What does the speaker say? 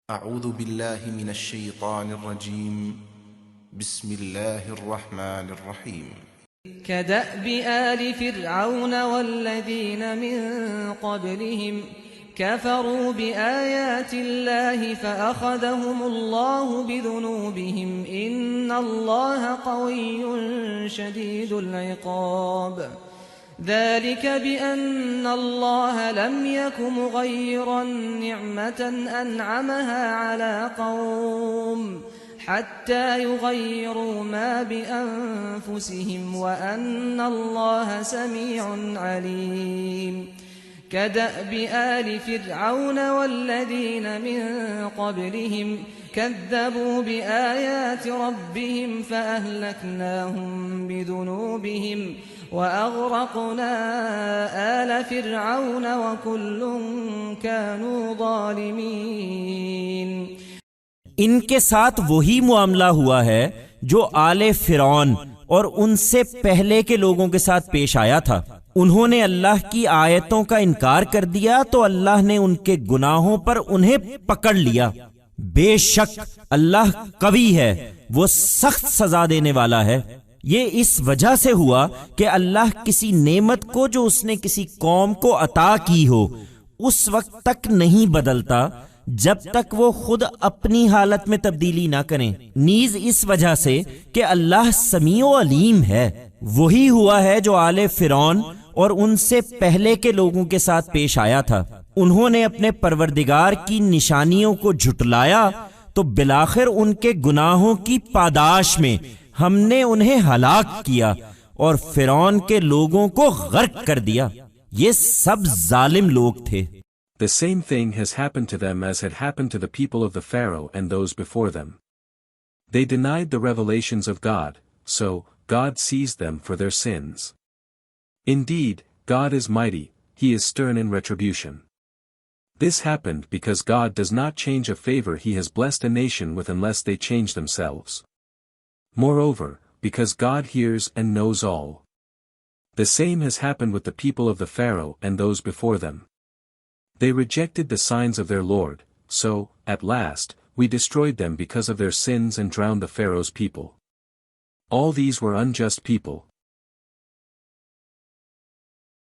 أعوذ بالله من الشيطان الرجيم. بسم الله الرحمن الرحيم. كدأب آل فرعون والذين من قبلهم كفروا بآيات الله فأخذهم الله بذنوبهم إن الله قوي شديد العقاب ذلك بأن الله لم يك مغيرا نعمة أنعمها على قوم حتى يغيروا ما بأنفسهم وأن الله سميع عليم كدأب آل فرعون والذين من قبلهم كذبوا بآيات ربهم فأهلكناهم بذنوبهم وأغرقنا آل فرعون وكل كانوا ظالمين۔ ان کے ساتھ وہی معاملہ ہوا ہے جو آل فرعون اور ان سے پہلے کے لوگوں کے ساتھ پیش آیا تھا۔ انہوں نے اللہ کی آیتوں کا انکار کر دیا تو اللہ نے ان کے گناہوں پر انہیں پکڑ لیا۔ بے شک اللہ قوی ہے، وہ سخت سزا دینے والا ہے۔ یہ اس وجہ سے ہوا کہ اللہ کسی نعمت کو جو اس نے کسی قوم کو عطا کی ہو اس وقت تک نہیں بدلتا جب تک وہ خود اپنی حالت میں تبدیلی نہ کریں، نیز اس وجہ سے کہ اللہ سمیع و علیم ہے۔ وہی ہوا ہے جو آل فرعون اور ان سے پہلے کے لوگوں کے ساتھ پیش آیا تھا۔ انہوں نے اپنے پروردگار کی نشانیوں کو جھٹلایا تو بالآخر ان کے گناہوں کی پاداش میں ہم نے انہیں ہلاک کیا اور فرعون کے لوگوں کو غرق کر دیا۔ یہ سب ظالم لوگ تھے۔ The same thing has happened to them as had happened to the people of the Pharaoh and those before them. They denied the revelations of God, so God seized them for their sins. Indeed, God is mighty, He is stern in retribution. This happened because God does not change a favor He has blessed a nation with unless they change themselves. Moreover, because God hears and knows all. The same has happened with the people of the Pharaoh and those before them. They rejected the signs of their Lord, so, at last, we destroyed them because of their sins and drowned the Pharaoh's people. All these were unjust people,